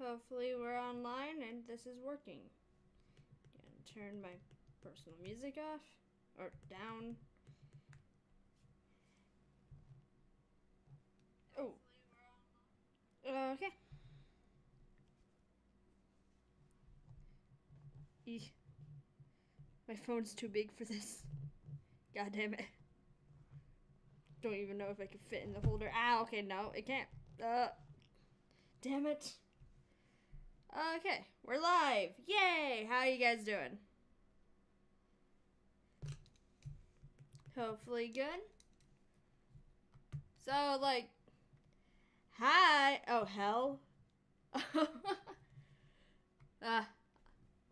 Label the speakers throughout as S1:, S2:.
S1: Hopefully we're online and this is working. And turn my personal music off or down. Oh. Okay. Eek. My phone's too big for this. God damn it. Don't even know if I can fit in the holder. Ah, okay, no, it can't. Damn it. Okay, we're live. Yay! How you guys doing? Hopefully good. So, like, hi. Oh, hell.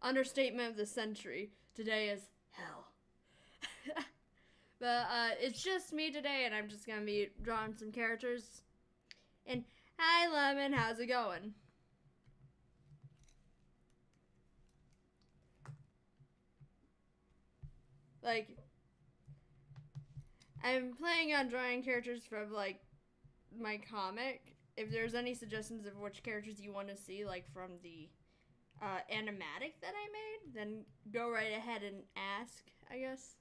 S1: Understatement of the century. Today is hell. But it's just me today, and I'm just gonna be drawing some characters. And hi, Lemon, how's it going? Like, I'm planning on drawing characters from like my comic. If there's any suggestions of which characters you want to see, like from the animatic that I made, then go right ahead and ask, I guess.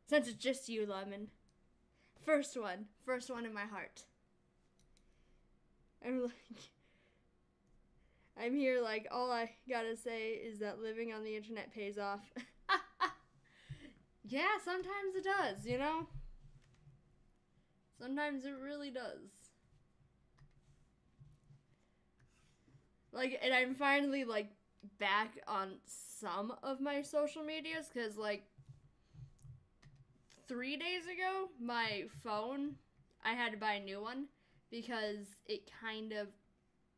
S1: Since it's just you, Lemon. First one in my heart. I'm here like, all I gotta say is that living on the internet pays off. Yeah, sometimes it does, you know? Sometimes it really does. Like, and I'm finally, like, back on some of my social medias, because, like, 3 days ago, my phone, I had to buy a new one, because it kind of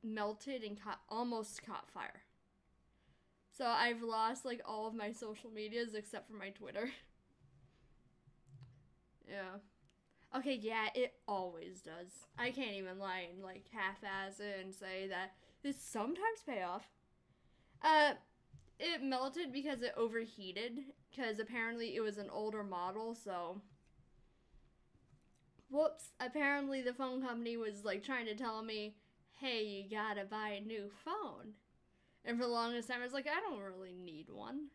S1: melted and almost caught fire. So I've lost, like, all of my social medias except for my Twitter. Yeah. Okay, yeah, it always does. I can't even lie and, like, half-ass it and say that this sometimes pay off. It melted because it overheated, because apparently it was an older model, so... Whoops, apparently the phone company was, like, trying to tell me, hey, you gotta buy a new phone. And for the longest time, I was like, I don't really need one.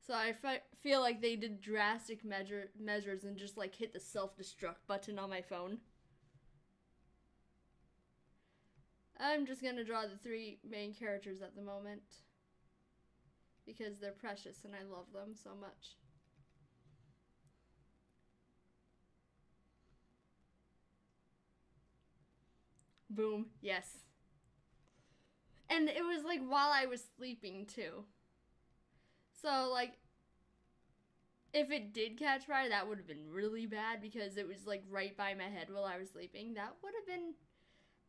S1: So I feel like they did drastic measures and just, like, hit the self-destruct button on my phone. I'm just gonna draw the 3 main characters at the moment, because they're precious and I love them so much. Boom. Yes. And it was like while I was sleeping too. So like, if it did catch fire, that would have been really bad, because it was like right by my head while I was sleeping. That would have been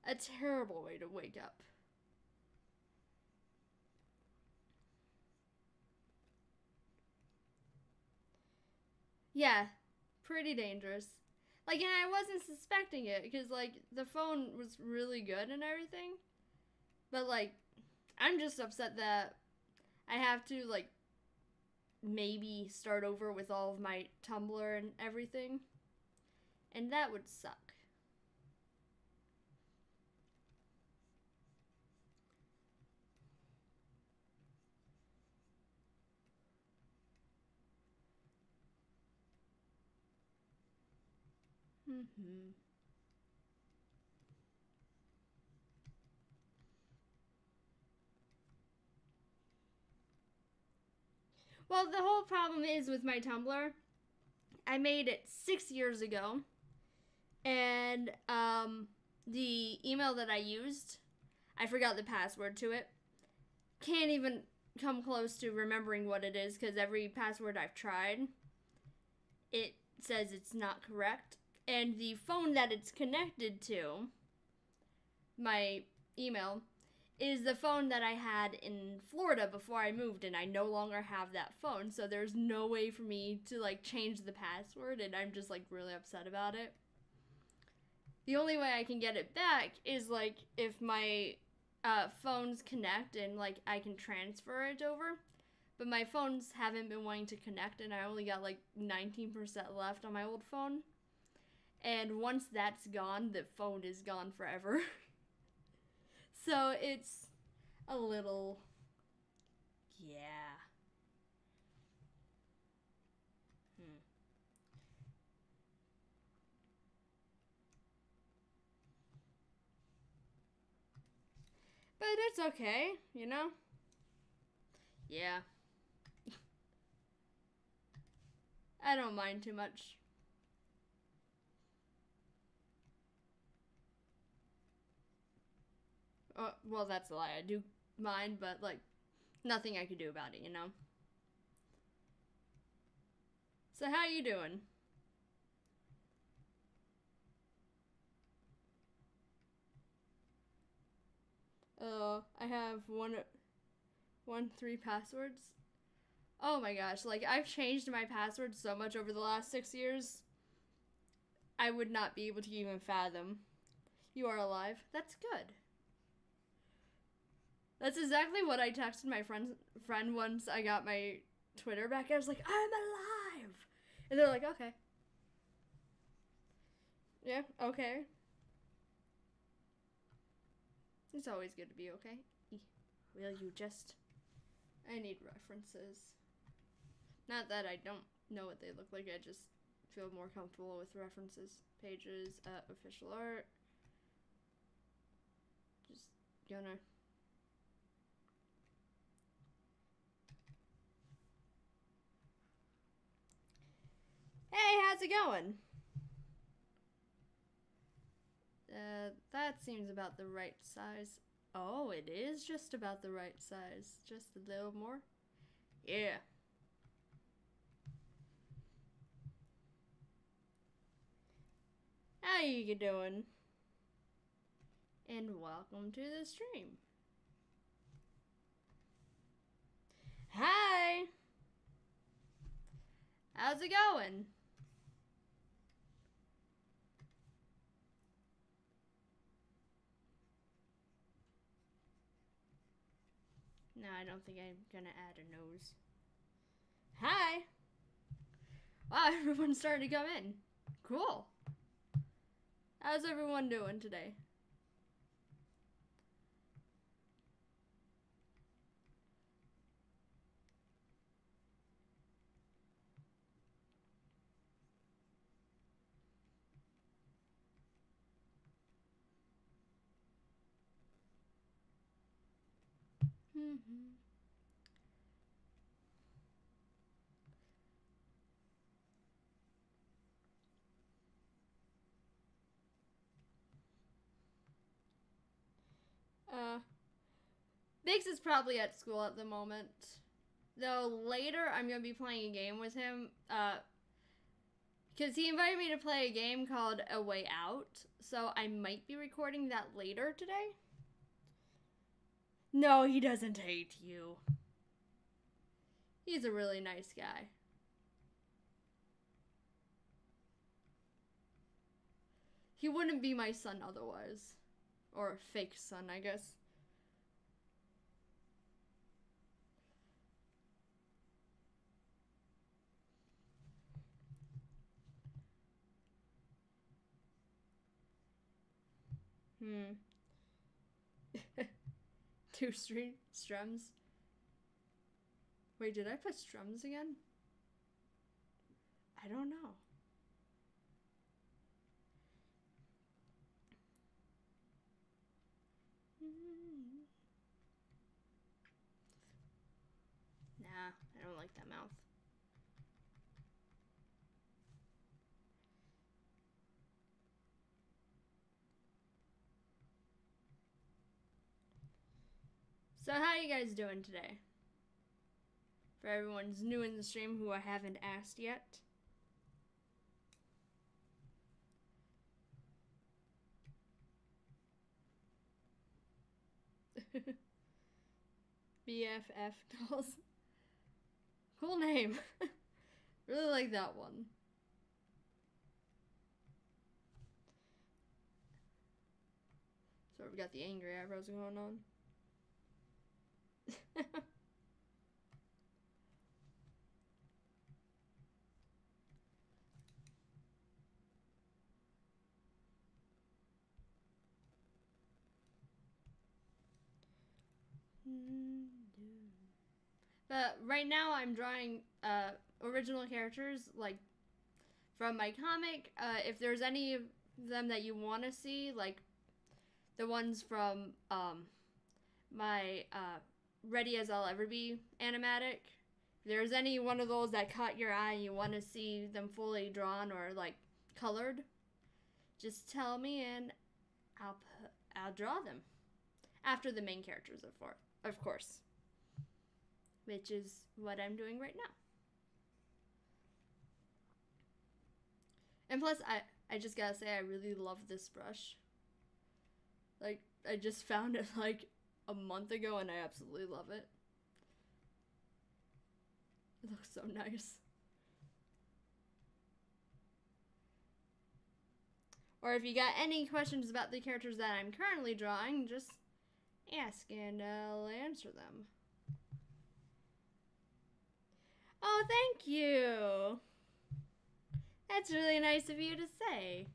S1: a terrible way to wake up. Yeah, pretty dangerous. Like, and I wasn't suspecting it, because, like, the phone was really good and everything. But, like, I'm just upset that I have to, like, maybe start over with all of my Tumblr and everything. And that would suck. Mm-hmm. Well, the whole problem is with my Tumblr, I made it 6 years ago, and the email that I used, I forgot the password to it. Can't even come close to remembering what it is, because every password I've tried, it says it's not correct. And the phone that it's connected to, my email, is the phone that I had in Florida before I moved, and I no longer have that phone, so there's no way for me to, like, change the password, and I'm just, like, really upset about it. The only way I can get it back is, like, if my phones connect and, like, I can transfer it over. But my phones haven't been wanting to connect, and I only got, like, 19% left on my old phone. And once that's gone, the phone is gone forever. So it's a little, yeah. But it's okay, you know? Yeah. I don't mind too much. Well, that's a lie. I do mind, but, like, nothing I could do about it, you know? So how you doing? I have 3 passwords. Oh my gosh, like, I've changed my password so much over the last 6 years. I would not be able to even fathom. You are alive. That's good. That's exactly what I texted my friend once I got my Twitter back. I was like, I'm alive! And they're like, okay. Yeah, okay. It's always good to be okay. Will you just... I need references. Not that I don't know what they look like, I just feel more comfortable with references. Pages, official art. Just gonna... Hey, how's it going? That seems about the right size. Oh, it is just about the right size. Just a little more. Yeah. How you doing? And welcome to the stream. Hi! How's it going? No, I don't think I'm gonna add a nose. Hi! Wow, everyone's starting to come in. Cool. How's everyone doing today? Biggs is probably at school at the moment. Though later I'm gonna be playing a game with him. Because he invited me to play a game called A Way Out. So I might be recording that later today. No, he doesn't hate you. He's a really nice guy. He wouldn't be my son otherwise. Or fake son, I guess. Two strums. Wait, did I put strums again? I don't know. Nah, I don't like that mouth. So how you guys doing today? For everyone's new in the stream who I haven't asked yet. BFF dolls. Cool name. Really like that one. So we've got the angry eyebrows going on. But right now I'm drawing original characters like from my comic. If there's any of them that you want to see, like the ones from my Ready as I'll Ever Be animatic, if there's any one of those that caught your eye and you want to see them fully drawn or like colored, just tell me and I'll draw them after the main characters, of course, which is what I'm doing right now. And plus, I just gotta say, I really love this brush. Like, I just found it like a month ago and I absolutely love it. It looks so nice. Or if you got any questions about the characters that I'm currently drawing, just ask and I'll answer them. Oh, thank you. That's really nice of you to say.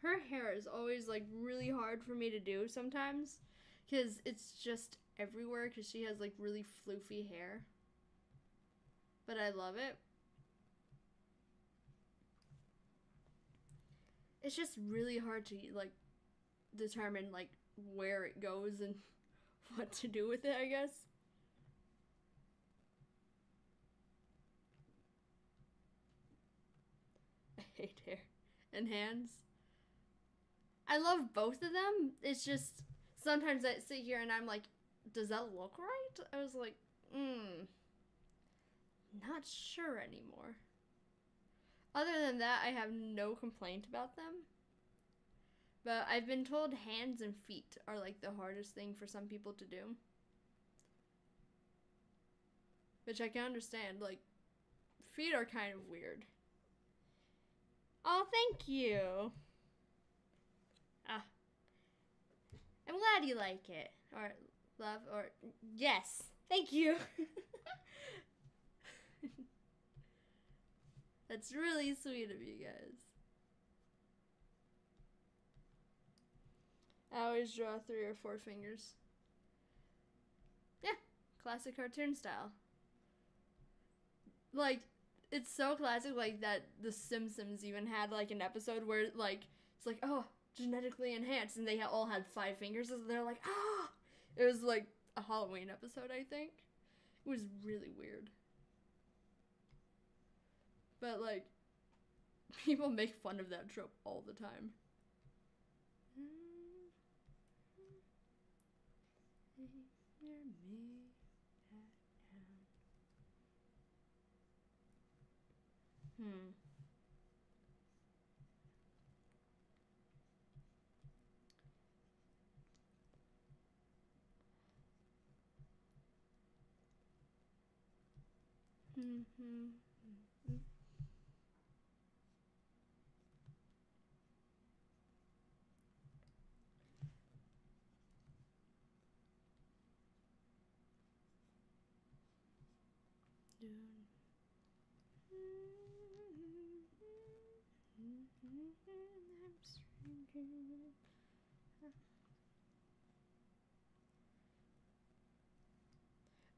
S1: Her hair is always like really hard for me to do sometimes because it's just everywhere because she has like really floofy hair. But I love it. It's just really hard to like determine like where it goes and what to do with it, I guess. I hate hair and hands. I love both of them. It's just sometimes I sit here and I'm like, does that look right? I was like, not sure anymore. Other than that, I have no complaint about them. But I've been told hands and feet are like the hardest thing for some people to do. Which I can understand. Like, feet are kind of weird. Oh, thank you. Ah. I'm glad you like it. Or love, or yes. Thank you. That's really sweet of you guys. I always draw 3 or 4 fingers. Yeah, classic cartoon style. Like, it's so classic, like, that The Simpsons even had, like, an episode where, like, it's like, oh, genetically enhanced, and they all had 5 fingers, and they're like, ah! It was, like, a Halloween episode, I think. It was really weird. But, like, people make fun of that trope all the time.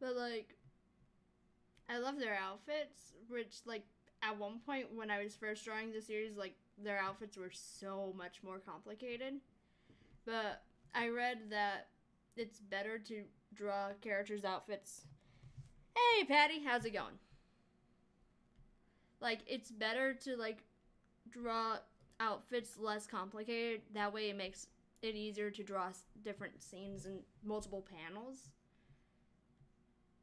S1: But, like, I love their outfits, which, like, at one point when I was first drawing the series, like, their outfits were so much more complicated. But I read that it's better to draw characters' outfits. Hey, Patty, how's it going? Like, it's better to, like, draw outfits less complicated. That way it makes it easier to draw different scenes and multiple panels.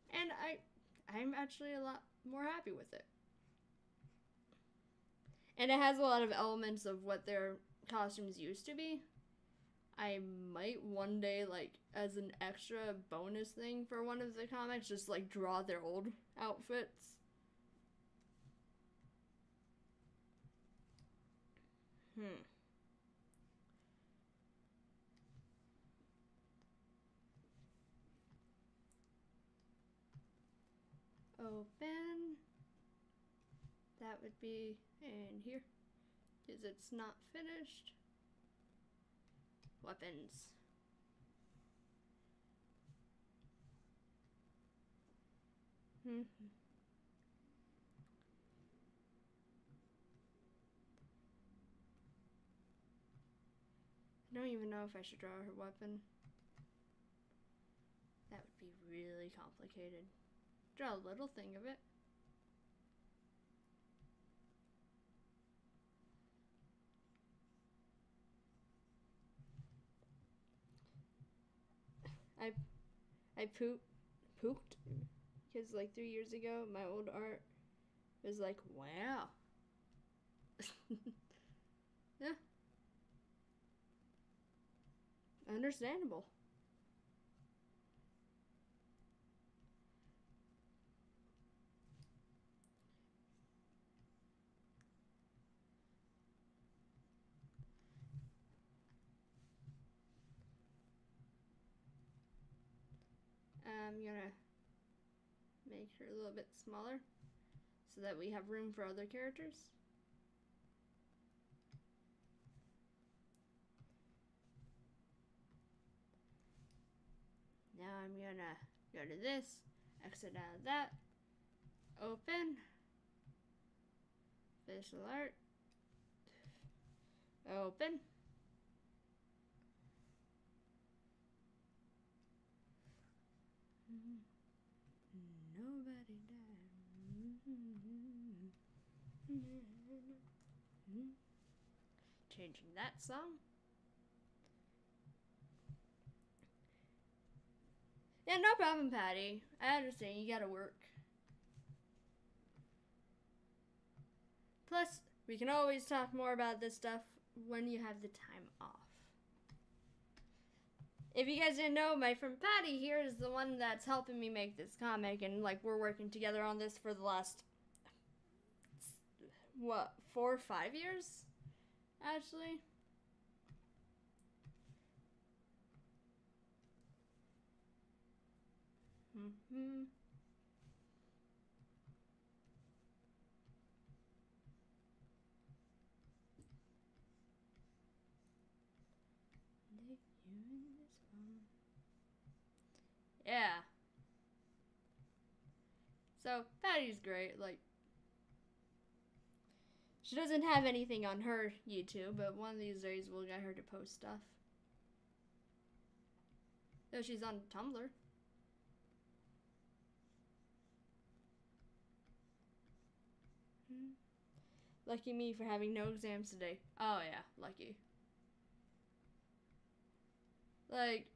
S1: And I'm actually a lot more happy with it. And it has a lot of elements of what their costumes used to be. I might one day, like, as an extra bonus thing for one of the comics, just, like, draw their old outfits. Open. That would be in here, because it's not finished. Weapons. I don't even know if I should draw her weapon. That would be really complicated. Draw a little thing of it. I pooped because like 3 years ago my old art was like, wow. Yeah. Understandable. I'm gonna make her a little bit smaller so that we have room for other characters. Now I'm gonna go to this, exit out of that, open, facial art, open. Nobody died. Changing that song. Yeah, no problem, Patty. I understand, you gotta work. Plus, we can always talk more about this stuff when you have the time off. If you guys didn't know, my friend Patty here is the one that's helping me make this comic, and like we're working together on this for the last, what, 4 or 5 years, actually. Yeah. So, Patty's great. Like, she doesn't have anything on her YouTube, but one of these days we'll get her to post stuff. Though she's on Tumblr. Lucky me for having no exams today. Oh yeah, lucky. Like,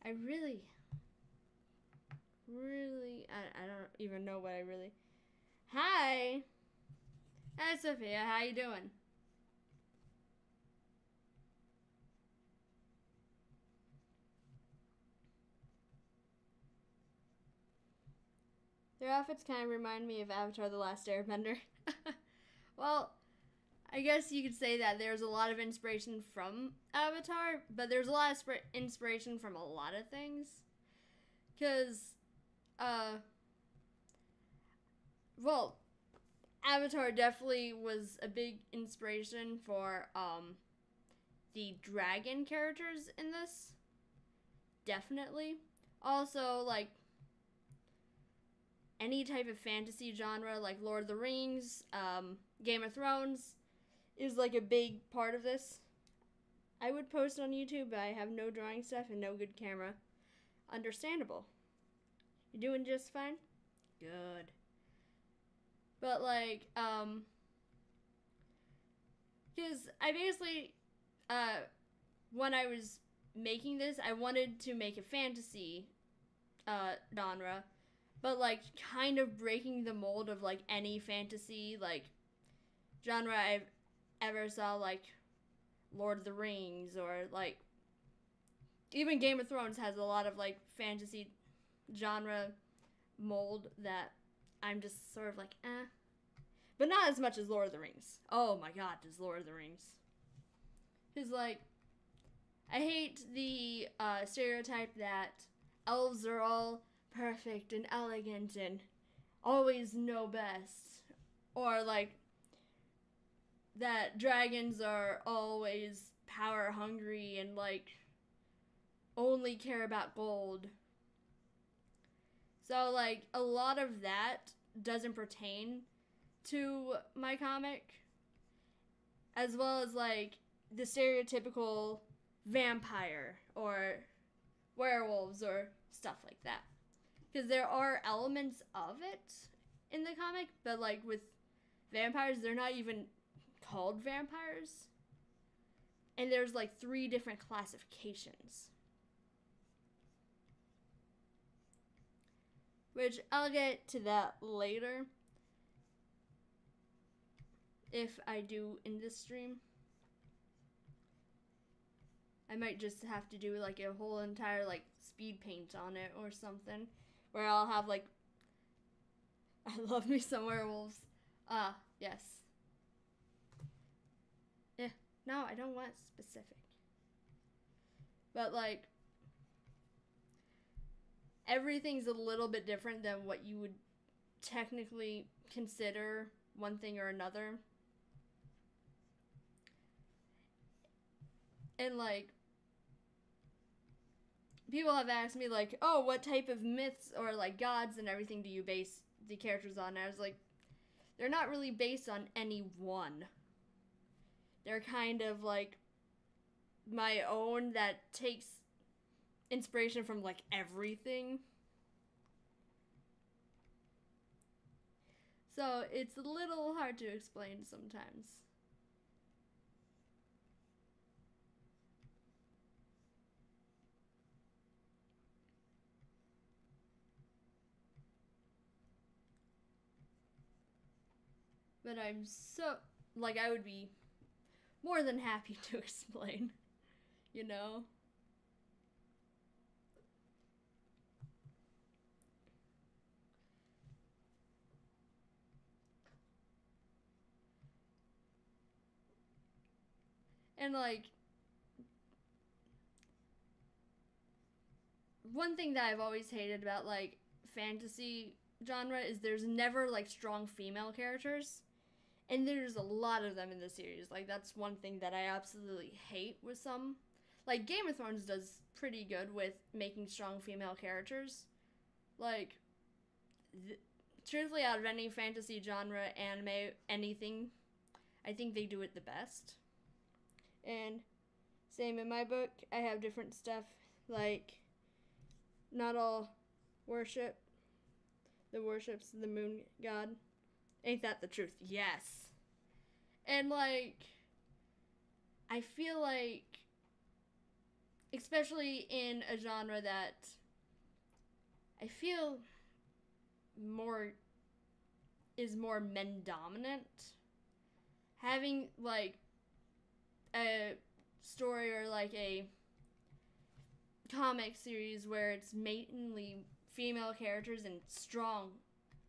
S1: I really, I don't even know what I really. Hi! Hi, Sophia, how you doing? Their outfits kind of remind me of Avatar: The Last Airbender. Well, I guess you could say that there's a lot of inspiration from Avatar, but there's a lot of inspiration from a lot of things. Because, well, Avatar definitely was a big inspiration for, the dragon characters in this. Definitely. Also, like, any type of fantasy genre, like Lord of the Rings, Game of Thrones, is like a big part of this. I would post on YouTube, but I have no drawing stuff and no good camera. Understandable. You're doing just fine? Good. But like, because I basically, when I was making this, I wanted to make a fantasy genre, but like kind of breaking the mold of like any fantasy like genre I've ever saw, like Lord of the Rings, or like even Game of Thrones has a lot of like fantasy genre mold that I'm just sort of like, eh. But not as much as Lord of the Rings. Oh my god, does Lord of the Rings. Because, like, I hate the stereotype that elves are all perfect and elegant and always know best. Or, like, that dragons are always power hungry and, like, only care about gold. So, like, a lot of that doesn't pertain to my comic, as well as like the stereotypical vampire or werewolves or stuff like that, because there are elements of it in the comic, but like with vampires, they're not even called vampires, and there's like 3 different classifications, which I'll get to that later if I do in this stream. I might just have to do like a whole entire like speed paint on it or something, where I'll have like, I love me some werewolves. Yes. Yeah, no, I don't want specific. But like, everything's a little bit different than what you would technically consider one thing or another. And like, people have asked me like, oh, what type of myths or like gods and everything do you base the characters on? And I was like, they're not really based on any one. They're kind of like my own that takes inspiration from like everything. So it's a little hard to explain sometimes. But I'm so, like, I would be more than happy to explain, you know? And like, one thing that I've always hated about like fantasy genre is there's never like strong female characters. And there's a lot of them in the series. Like, that's one thing that I absolutely hate with some. Like, Game of Thrones does pretty good with making strong female characters. Like, truthfully, out of any fantasy genre, anime, anything, I think they do it the best. And same in my book, I have different stuff. Like, not all worship the worships the moon god. Ain't that the truth? Yes. And like, I feel like, especially in a genre that I feel is more men dominant, having like a story or like a comic series where it's mainly female characters and strong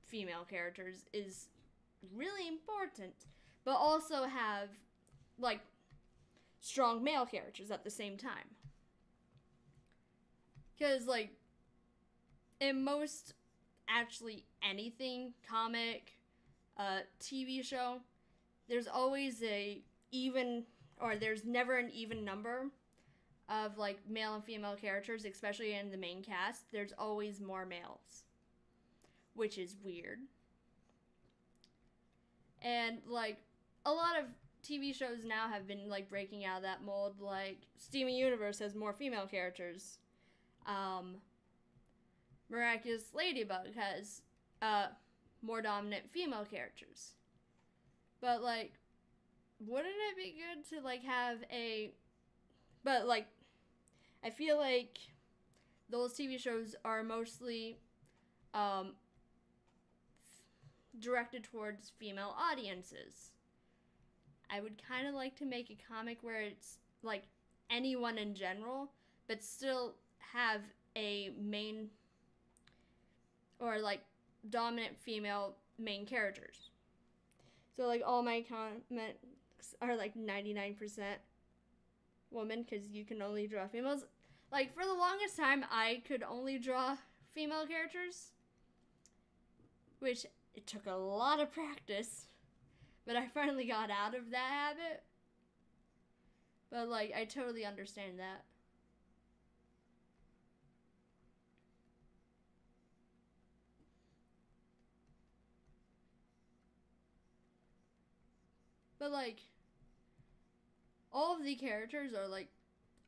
S1: female characters is really important, but also have like strong male characters at the same time. Because like in most actually anything, comic, TV show, there's always there's never an even number of like male and female characters, especially in the main cast. There's always more males, which is weird. And like a lot of TV shows now have been like breaking out of that mold. Like Steven Universe has more female characters. Miraculous Ladybug has more dominant female characters. But like, wouldn't it be good to like have but like, I feel like those TV shows are mostly um, directed towards female audiences. I would kind of like to make a comic where it's like anyone in general, but still have a main or like dominant female main characters. So like all my comics are like 99% woman because you can only draw females. Like for the longest time I could only draw female characters, which it took a lot of practice, but I finally got out of that habit. But like I totally understand that. But like all of the characters are like,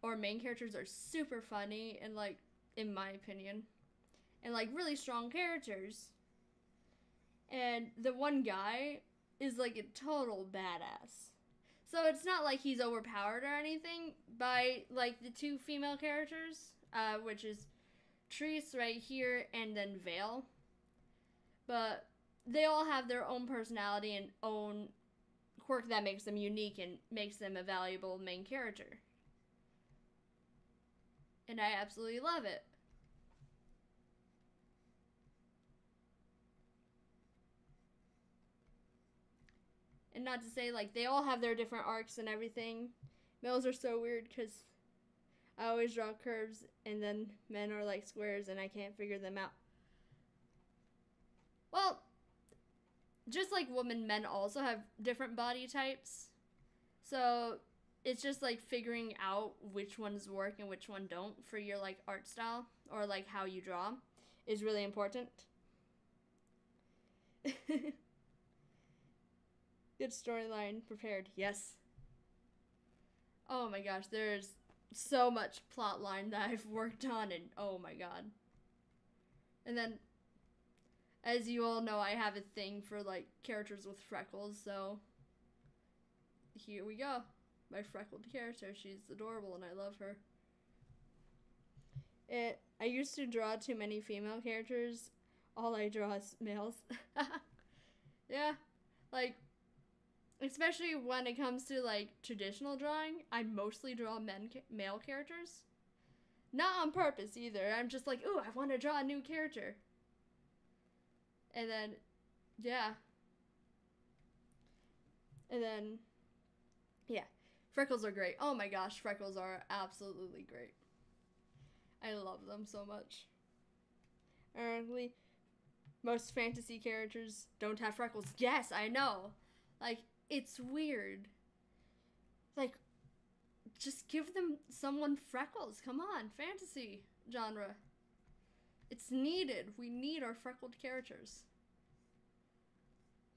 S1: or main characters are super funny and like, in my opinion, and like really strong characters. And the one guy is like a total badass. So it's not like he's overpowered or anything by like the two female characters, which is Treese right here and then Vale. But they all have their own personality and own quirk that makes them unique and makes them a valuable main character. And I absolutely love it. And not to say, like, they all have their different arcs and everything. Males are so weird because I always draw curves and then men are like squares and I can't figure them out. Well, just like women, men also have different body types. So it's just like figuring out which ones work and which one don't for your like art style or like how you draw is really important. Good storyline prepared. Yes. Oh my gosh, there's so much plot line that I've worked on and oh my god. And then, as you all know, I have a thing for like characters with freckles, so here we go. My freckled character. She's adorable and I love her. I used to draw too many female characters. All I draw is males. Yeah. Like, especially when it comes to like traditional drawing, I mostly draw male characters. Not on purpose either. I'm just like, ooh, I want to draw a new character. And then, yeah. And then, yeah. Freckles are great. Oh my gosh, freckles are absolutely great. I love them so much. Ironically, most fantasy characters don't have freckles. Yes, I know. Like, it's weird. Like, just give them someone freckles. Come on, fantasy genre. It's needed. We need our freckled characters.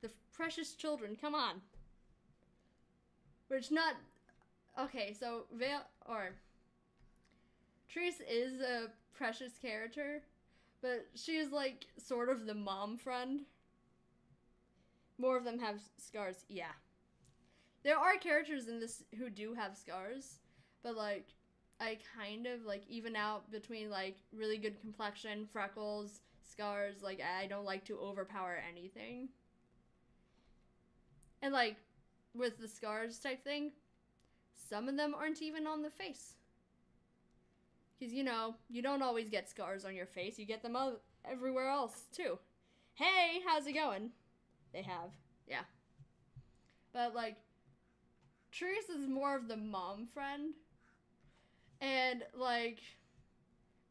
S1: The precious children, come on. Which not... Okay, so Vale, or... Treese is a precious character, but she's like sort of the mom friend. More of them have scars, yeah. There are characters in this who do have scars, but like I kind of like even out between like really good complexion, freckles, scars. Like I don't like to overpower anything. And like with the scars type thing, some of them aren't even on the face. Because, you know, you don't always get scars on your face. You get them everywhere else, too. Hey, how's it going? They have. Yeah. But, like, Treese is more of the mom friend. And, like,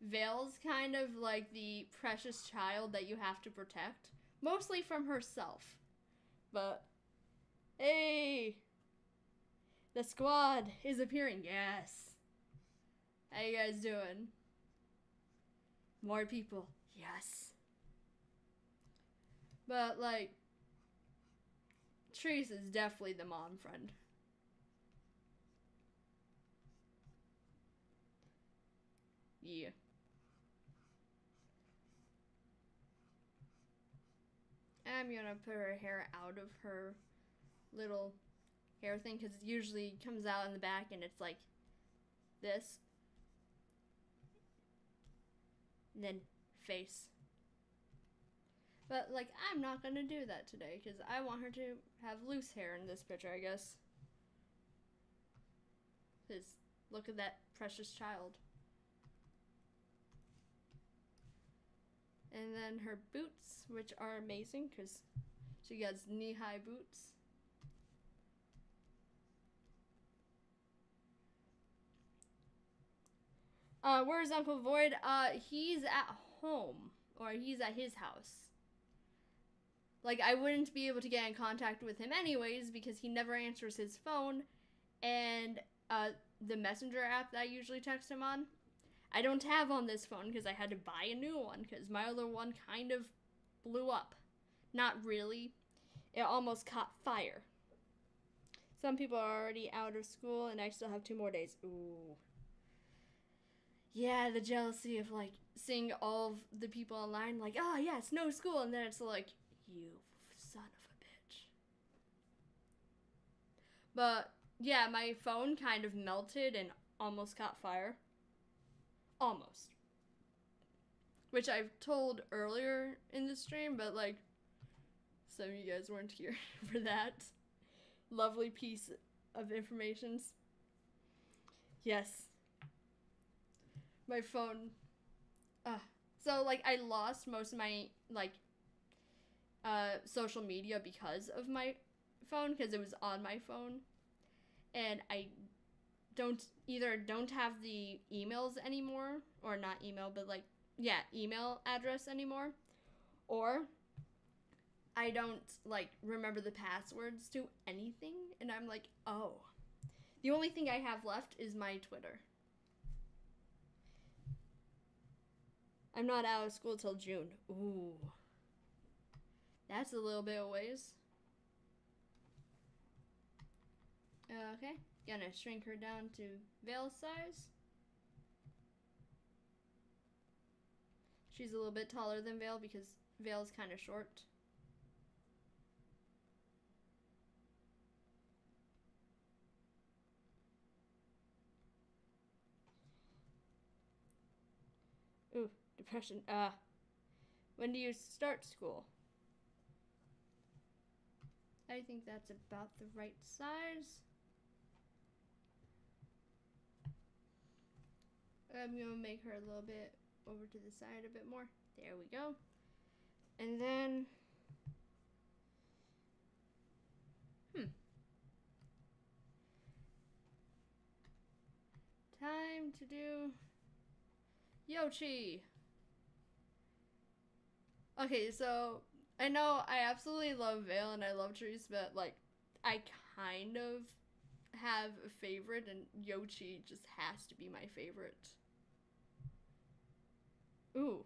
S1: Vale's kind of like the precious child that you have to protect. Mostly from herself. But, hey! The squad is appearing. Yes. How you guys doing? More people. Yes. But, like, Treese is definitely the mom friend. Yeah. I'm gonna put her hair out of her little hair thing, because it usually comes out in the back and it's like this. And then face. But, like, I'm not gonna do that today because I want her to have loose hair in this picture, I guess. Because look at that precious child. And then her boots, which are amazing because she has knee-high boots. Where's Uncle Void? He's at home, or he's at his house. Like, I wouldn't be able to get in contact with him anyways because he never answers his phone, and the messenger app that I usually text him on, I don't have on this phone because I had to buy a new one because my other one kind of blew up. Not really. It almost caught fire. Some people are already out of school and I still have 2 more days. Ooh. Yeah, the jealousy of, like, seeing all of the people online, like, oh, yes, no school, and then it's like, you son of a bitch. But, yeah, my phone kind of melted and almost caught fire. Almost. Which I've told earlier in the stream, but, like, some of you guys weren't here for that lovely piece of information. Yes. My phone. So, like, I lost most of my, like, social media because of my phone, because it was on my phone. And I don't have the emails anymore, or not email, but, like, yeah, email address anymore. Or I don't, like, remember the passwords to anything. And I'm like, oh. The only thing I have left is my Twitter. I'm not out of school till June. Ooh. That's a little bit of ways. Okay. Gonna shrink her down to Vale size. She's a little bit taller than Vale because Vale's kind of short. Ooh, depression. When do you start school? I think that's about the right size. I'm gonna make her a little bit over to the side a bit more. There we go. And then, time to do Yoshi. Okay, so I know I absolutely love Vale and I love trees, but, like, I kind of have a favorite, and Yoshi just has to be my favorite. Ooh.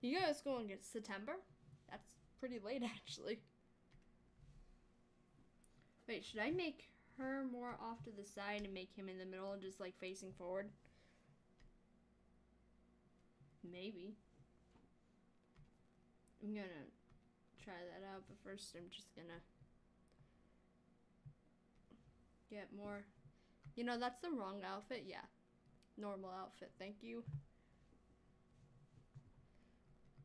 S1: You go to school in September? That's pretty late, actually. Wait, should I make her more off to the side and make him in the middle and just, like, facing forward? Maybe. I'm gonna try that out, but first I'm just gonna get more. You know, that's the wrong outfit. Yeah. Normal outfit, thank you.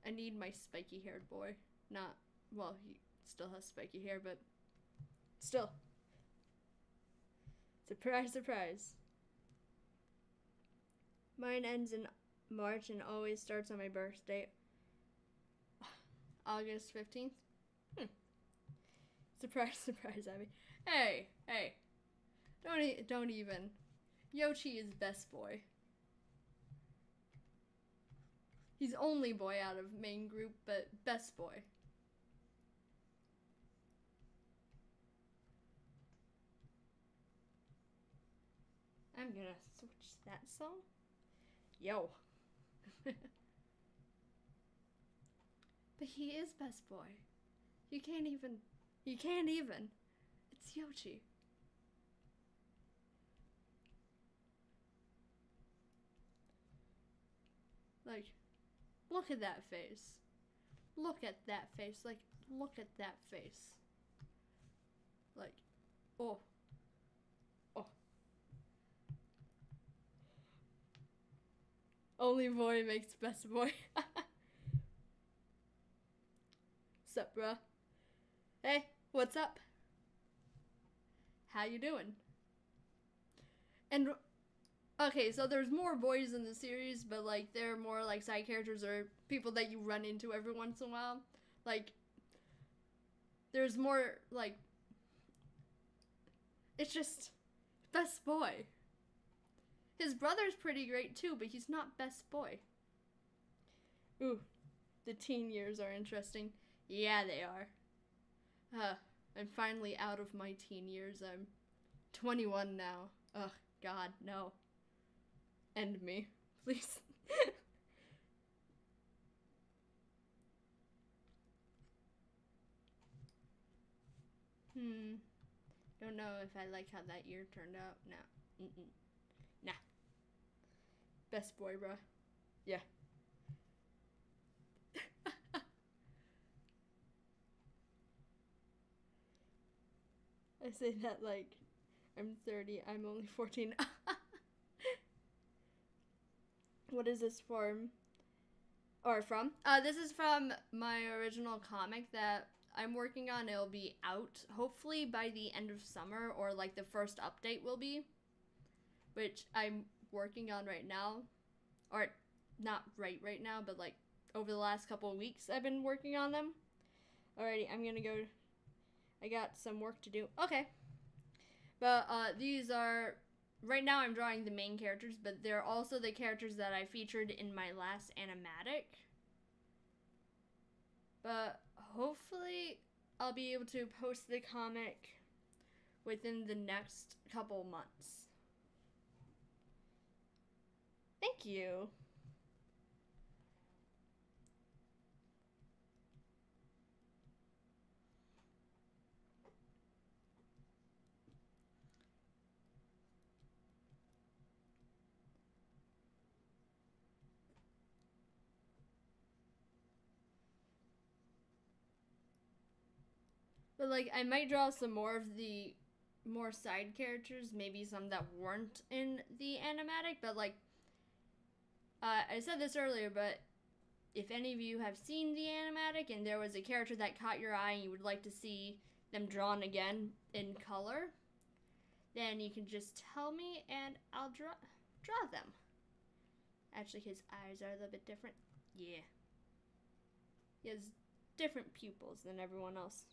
S1: I need my spiky haired boy. Not, well, he still has spiky hair, but still. Surprise, surprise. Mine ends in March and always starts on my birthday. August 15th? Surprise, surprise, Abby. Hey, hey. Don't even. Yoshi is best boy. He's only boy out of main group, but best boy. I'm gonna switch that song. Yo. But he is best boy. You can't even. It's Yoshi. Like, look at that face. Look at that face. Like, look at that face. Like, oh. Oh. Only boy makes best boy. up, bruh? Hey, what's up? How you doing? And okay, so there's more boys in the series, but like they're more like side characters or people that you run into every once in a while. Like there's more like it's just best boy. His brother's pretty great too, but he's not best boy. Ooh, the teen years are interesting. Yeah, they are. I'm finally out of my teen years. I'm 21 now. Ugh, God, no. End me, please. Don't know if I like how that ear turned out. No. Nah. Best boy, bruh. Yeah. I say that like I'm 30, I'm only 14. What is this from? Or from? This is from my original comic that I'm working on. It'll be out hopefully by the end of summer, or like the first update will be, which I'm working on right now. Or not right now, but like over the last couple of weeks I've been working on them. Alrighty, I'm gonna go. I got some work to do. Okay. But these are, right now I'm drawing the main characters, but they're also the characters that I featured in my last animatic. But hopefully I'll be able to post the comic within the next couple months. Thank you. But like I might draw some more of the more side characters, maybe some that weren't in the animatic, but like I said this earlier, but if any of you have seen the animatic and there was a character that caught your eye and you would like to see them drawn again in color, then you can just tell me and I'll draw them. Actually, his eyes are a little bit different. Yeah. He has different pupils than everyone else.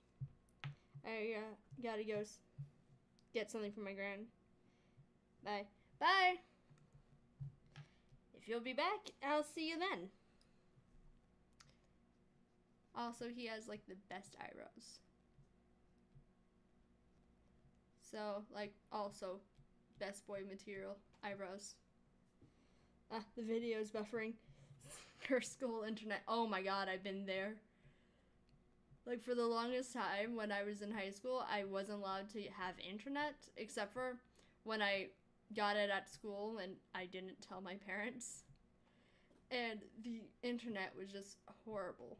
S1: I gotta go get something from my gran. Bye. Bye! If you'll be back, I'll see you then. Also, he has like the best eyebrows. So, like, also best boy material eyebrows. The video's buffering. Curse school internet. Oh my god, I've been there. Like, for the longest time when I was in high school, I wasn't allowed to have internet, except for when I got it at school and I didn't tell my parents. And the internet was just horrible.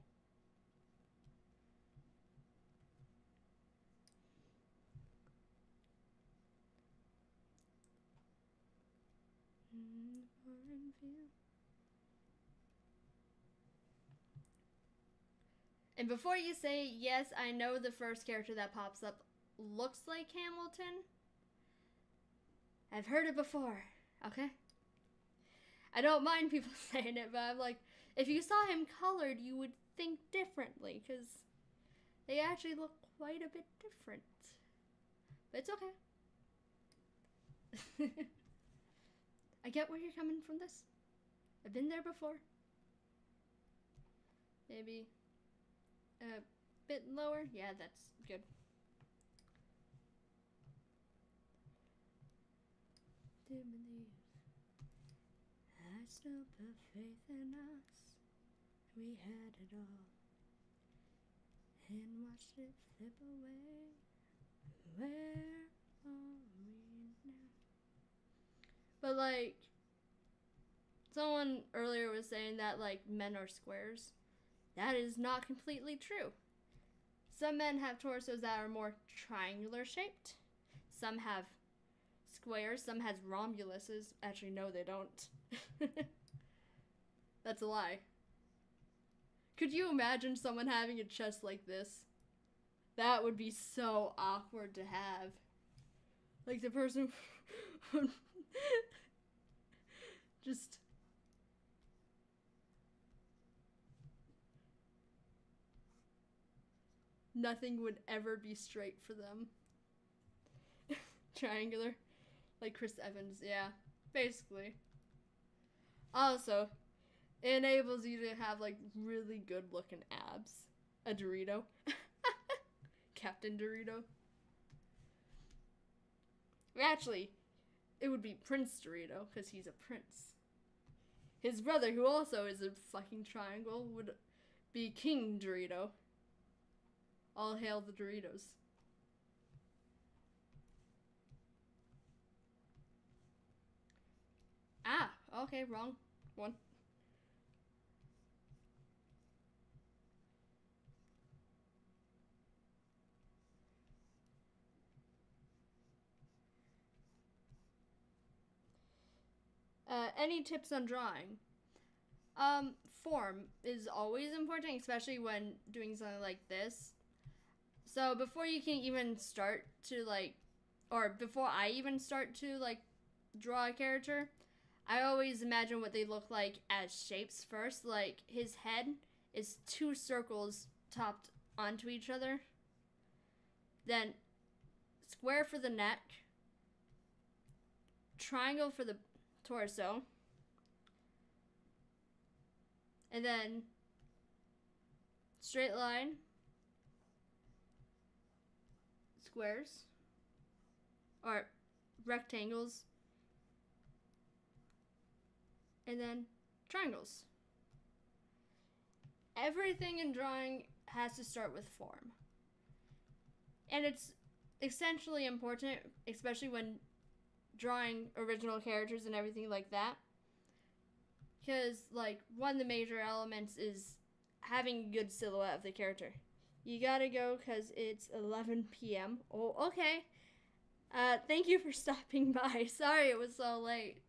S1: And before you say, yes, I know the first character that pops up looks like Hamilton, I've heard it before, okay? I don't mind people saying it, but I'm like, if you saw him colored, you would think differently, because they actually look quite a bit different. But it's okay. I get where you're coming from this. I've been there before. Maybe a bit lower. Yeah, that's good. Do believe I still put faith in us. We had it all and watched it flip away. Where are we now? But like, someone earlier was saying that like men are squares. That is not completely true. Some men have torsos that are more triangular shaped. Some have squares. Some has rhombuluses. Actually, no, they don't. That's a lie. Could you imagine someone having a chest like this? That would be so awkward to have. Like the person just nothing would ever be straight for them. Triangular. Like Chris Evans, yeah. Basically. Also, it enables you to have like really good looking abs. A Dorito. Captain Dorito. Actually, it would be Prince Dorito, because he's a prince. His brother, who also is a fucking triangle, would be King Dorito. All hail the Doritos. Ah, okay, wrong one. Any tips on drawing? Form is always important, especially when doing something like this. So before you can even start to like, or before I even start to like draw a character, I always imagine what they look like as shapes first. Like his head is 2 circles topped onto each other. Then square for the neck, triangle for the torso, and then straight line, squares, or rectangles, and then triangles. Everything in drawing has to start with form. And it's essentially important, especially when drawing original characters and everything like that. Because, like, one of the major elements is having a good silhouette of the character. You gotta go because it's 11 p.m. Oh, okay. Thank you for stopping by. Sorry it was so late.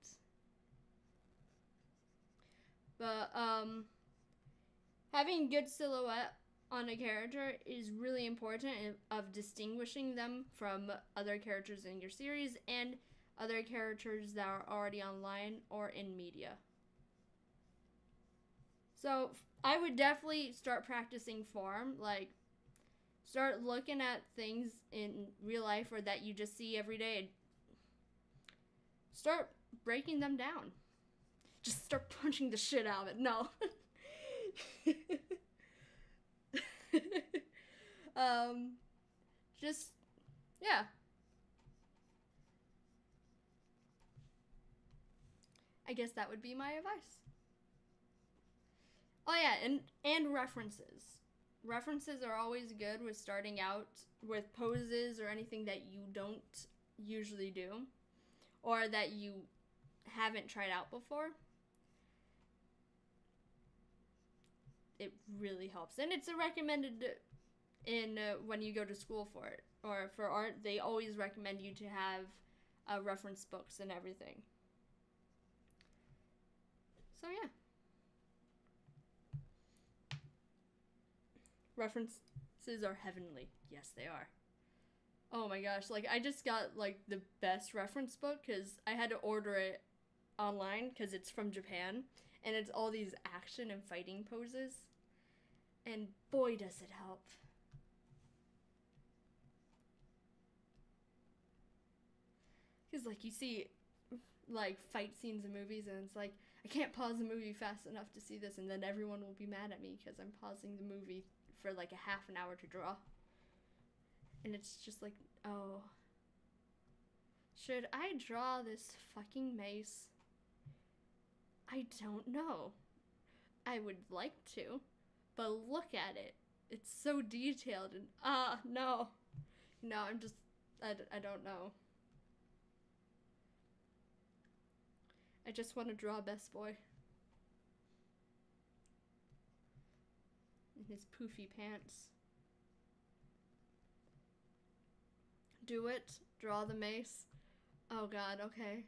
S1: But, having good silhouette on a character is really important of distinguishing them from other characters in your series and other characters that are already online or in media. So I would definitely start practicing form, like start looking at things in real life or that you just see every day and start breaking them down. Just start punching the shit out of it. No. Just, yeah. I guess that would be my advice. Oh yeah, and references. References are always good with starting out with poses or anything that you don't usually do or that you haven't tried out before. It really helps. And it's a recommended in when you go to school for it or for art, they always recommend you to have reference books and everything. So yeah. References are heavenly. Yes, they are. Oh my gosh, like I just got like the best reference book because I had to order it online because it's from Japan and it's all these action and fighting poses. And boy, does it help. Because like you see like fight scenes in movies and it's like I can't pause the movie fast enough to see this and then everyone will be mad at me because I'm pausing the movie for like a half an hour to draw. And it's just like, oh. Should I draw this fucking mace? I don't know. I would like to, but look at it. It's so detailed and no. No, I'm just, I don't know. I just want to draw Best Boy. In his poofy pants. Do it. Draw the mace. Oh god, okay.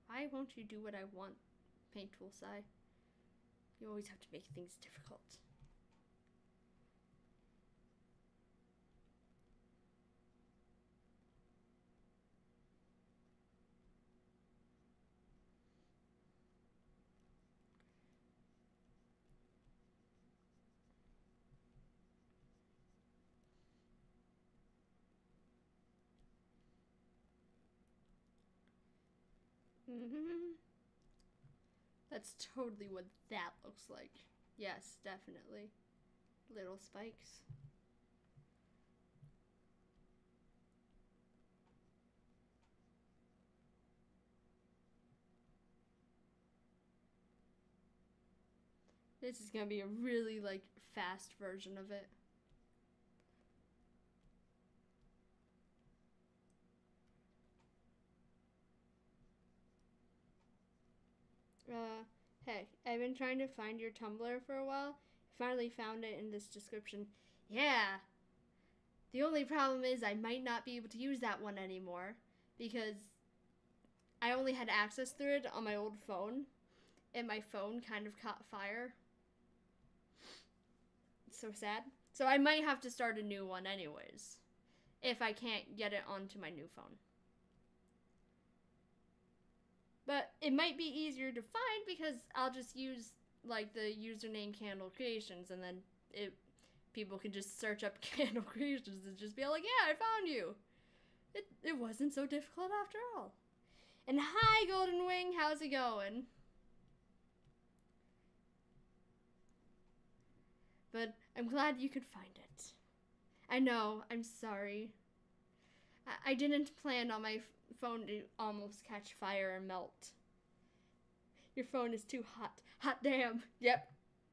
S1: Why won't you do what I want, Paint Tool Sai? You always have to make things difficult. That's totally what that looks like. Yes, definitely. Little spikes. This is gonna be a really, like, fast version of it. Hey, I've been trying to find your Tumblr for a while. Finally found it in this description. Yeah! The only problem is I might not be able to use that one anymore because I only had access through it on my old phone, and my phone kind of caught fire. It's so sad. So I might have to start a new one anyways, if I can't get it onto my new phone. But it might be easier to find because I'll just use like the username Candle Creations, and then people can just search up Candle Creations and just be like, yeah, I found you. It wasn't so difficult after all. And hi, Golden Wing, how's it going? But I'm glad you could find it. I know, I'm sorry. I didn't plan on my phone to almost catch fire and melt. Your phone is too hot. Hot damn. Yep.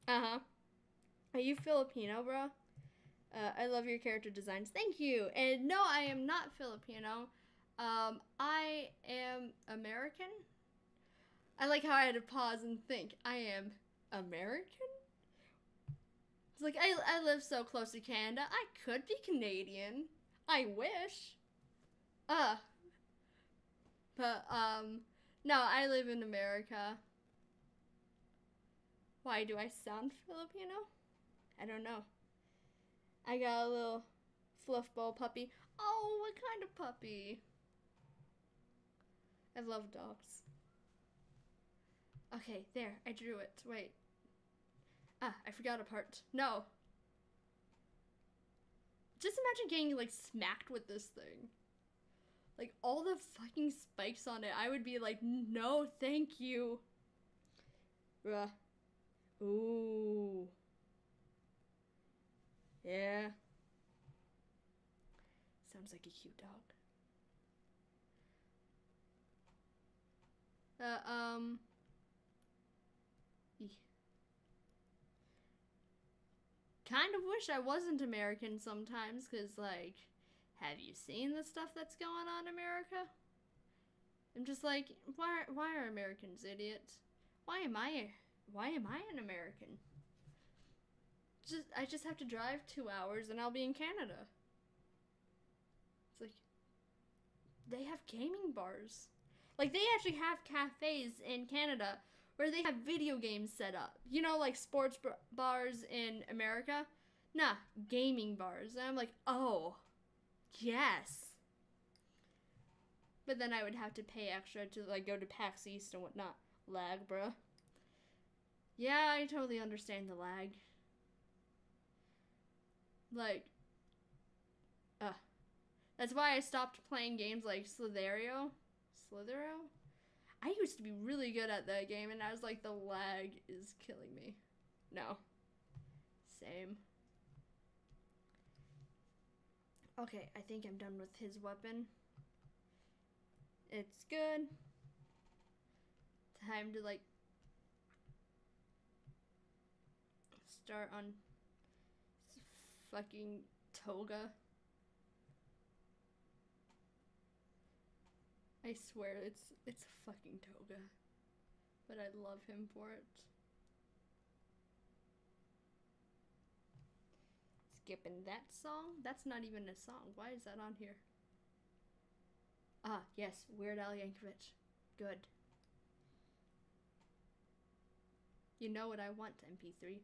S1: Uh-huh. Are you Filipino, bro? I love your character designs. Thank you. And no, I am not Filipino. I am American. I like how I had to pause and think. I am American? It's like, I live so close to Canada. I could be Canadian. I wish. But, no, I live in America. Why do I sound Filipino? I don't know. I got a little fluff ball puppy. Oh, what kind of puppy? I love dogs. Okay, there, I drew it. Wait. I forgot a part. No. Just imagine getting, like, smacked with this thing. Like, all the fucking spikes on it. I would be like, no, thank you. Bruh. Ooh. Yeah. Sounds like a cute dog. Kind of wish I wasn't American sometimes, because, like, have you seen the stuff that's going on in America? I'm just like, why are Americans idiots? Why am I an American? I just have to drive 2 hours and I'll be in Canada. It's like, they have gaming bars. Like, they actually have cafes in Canada where they have video games set up. You know, like sports bars in America? Nah, gaming bars. And I'm like, oh, yes. But then I would have to pay extra to, like, go to PAX East and whatnot. Lag, bruh. Yeah, I totally understand the lag. Like, that's why I stopped playing games like Slither.io. I used to be really good at that game, and I was like, the lag is killing me. No. Same. Okay, I think I'm done with his weapon. It's good. Time to, like, start on fucking Toga. I swear, it's fucking Toga. But I love him for it. Skipping that song? That's not even a song. Why is that on here? Ah, yes, Weird Al Yankovic. Good. You know what I want, MP3.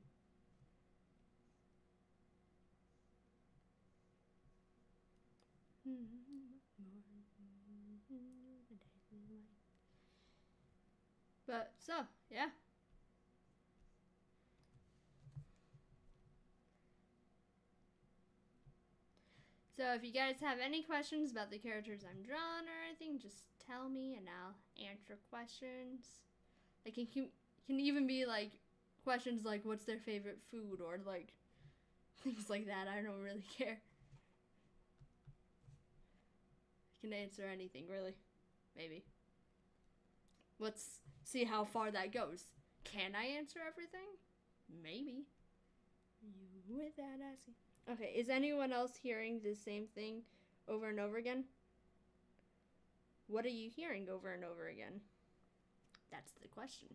S1: But so, yeah. So if you guys have any questions about the characters I'm drawing or anything, just tell me and I'll answer questions. Like it can even be like questions like what's their favorite food or like things like that. I don't really care. I can answer anything really. Maybe. Let's see how far that goes. Can I answer everything? Maybe. You with that asking. Okay, is anyone else hearing the same thing over and over again? What are you hearing over and over again? That's the question.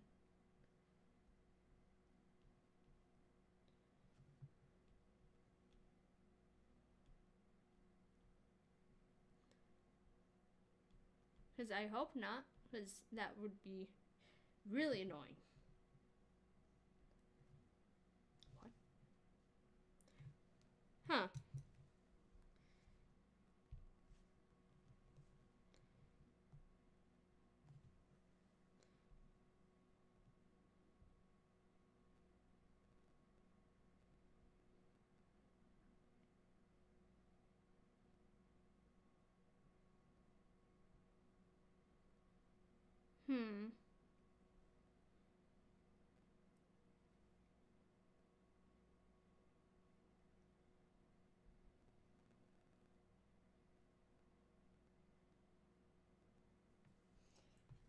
S1: Because I hope not, because that would be really annoying. What? Huh. Hmm.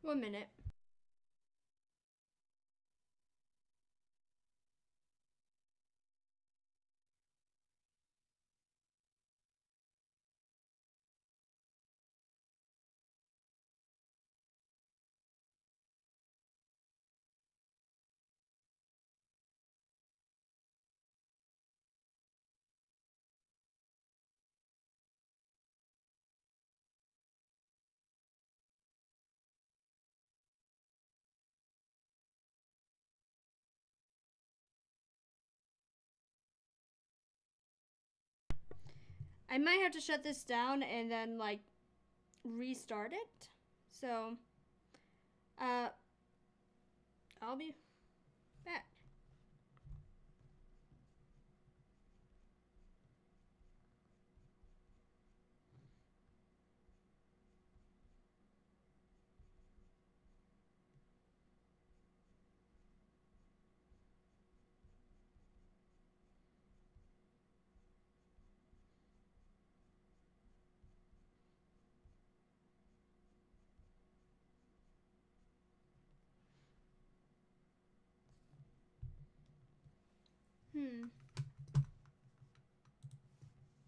S1: 1 minute. I might have to shut this down and then like restart it. So, I'll be back. Hmm.